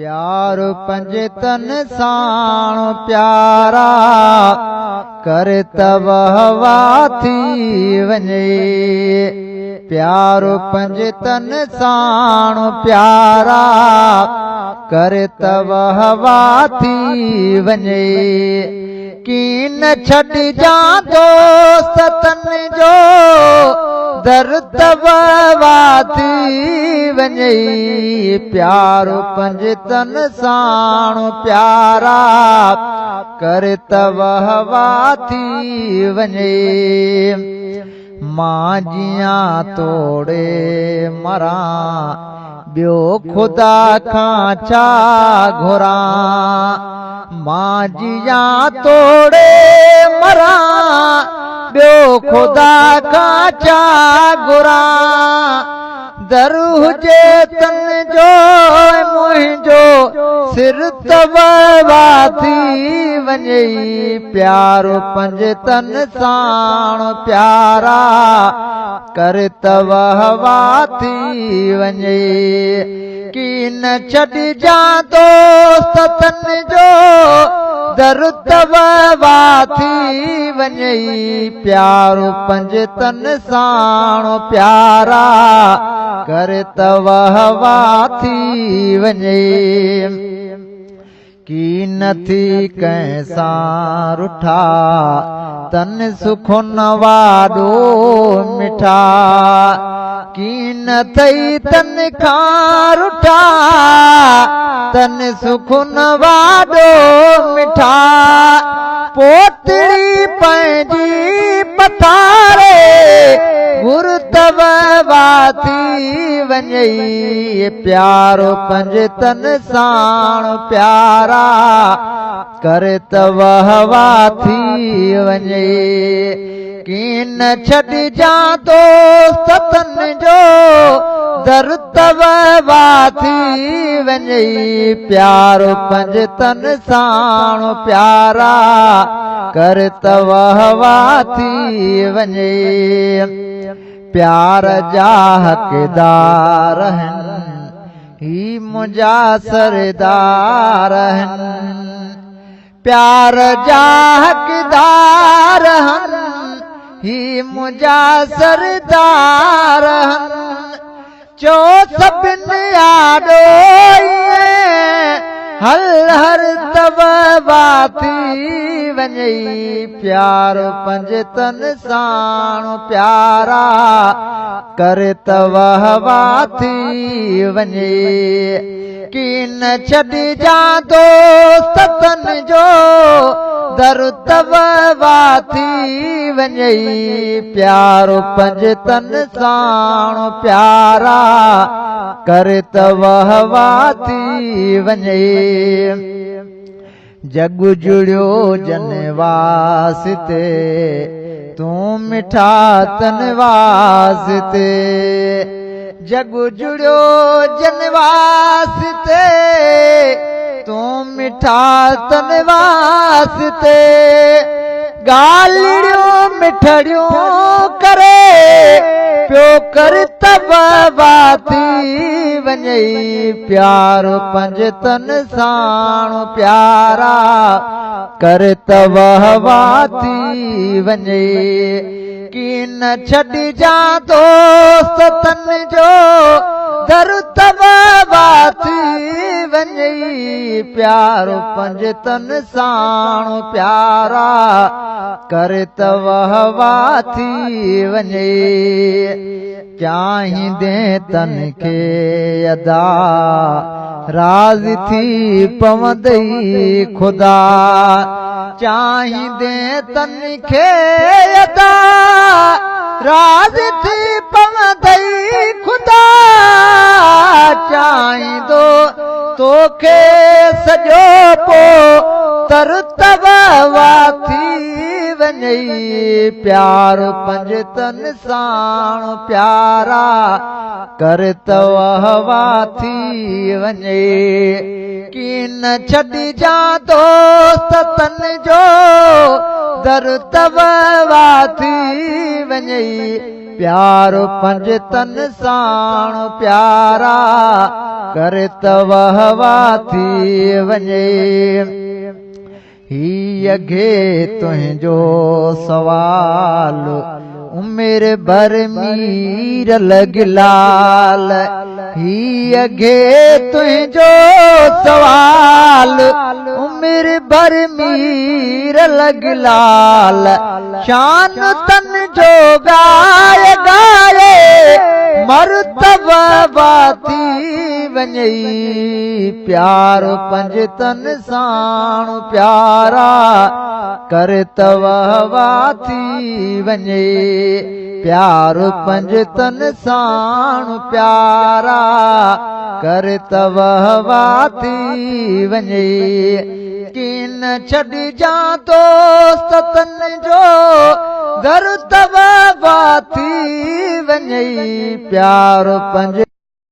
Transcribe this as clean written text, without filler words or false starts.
प्यार पंज तन साण प्यारा कर तब हवा थी वञे प्यार पंज तन साण प्यारा कर तब हवा थी वञे कीन छॾिजां दोस्तन जो दर तब थी वञे प्यार पंज तन साण प्यारा कर तब हवा थी वञे मां जियां तोड़े मरां ॿियो ख़ुदा खां छा घुरां मां जियां तोड़े मरां ॿियो ख़ुदा खां छा घुरां दर हुजे तन जो मुंहिंजो सिर तब थी वञे प्यार पंज तन साण प्यारा कर तब हवा थी वञे कीन छॾिजां दोस्तन जो दर तब थी वञे प्यार पंज तन साण प्यारा कर तब हवा थी वञे की नथी कंहिं सां रुठा तन सुखुन वाॾो मिठा की न थई तन खां रुठा तन सुखुन वाॾो मिठा पोतड़ी पंहिंजी पथारे घुर तब थी वञे प्यार पंज तन साण प्यारा कर तब हवा थी वञे कीन छॾिजां दोस्तन जो दर तब थी वञे प्यार पंज तन साण प्यारा कर तब हवा थी वञे प्यार जा हक़दार ही मुंहिंजा सरदार प्यार जा हक़दार ही मुंहिंजा सरदार चो सभिनी आॾो हल हर तब थी वञे प्यार पंज तन साण प्यारा कर तब हवा थी वञे कीन छॾिजां दोस्तन जो दर तब थी वञे प्यार पंज तन साण प्यारा कर तब हवा थी वञे जग जुड़ियो जन वास्ते तूं मिठा तन वास्ते जग जुड़ियो जन वास्ते तूं मिठा तन वास्ते ॻाल्हियूं मिठड़ियूं करे पियो कर तब थी वञे प्यार पंज तन साण प्यारा कर तब हवा थी वञे कीन छॾिजां दोस्तन जो दर तब थी वञे प्यार पंज तन साण प्यारा कर तब हवा थी वञे चाहींदे तन खे अदा राज़ थी पवंदई ख़ुदा चाहींदे तन खे अदा राज़ थी पवंदई ख़ुदा चाहींदो तोखे सॼो पोइ तर तब थी वञे प्यार पंज तन साण प्यारा कर तब हवा थी वञे कीन छॾिजां दोस्तन जो दर तब थी वञे प्यार पंज तन साण प्यारा करे तव हवा थी वञे ही अघे तुंहिंजो सवाल उमिरि भर मीर लॻलाल ही अघे तुंहिंजो सवाल उमिरि भर मीर लॻलाल शान तन जो गाए गाए मरतबा थी वञे प्यार पंज तन साण प्यारा कर तव हवा थी वञे प्यार पंज तन साण प्यारा कर तव हवा थी वञे किन छॾिजां दोस्त तन जो घर तव हवा थी वञे प्यार पंज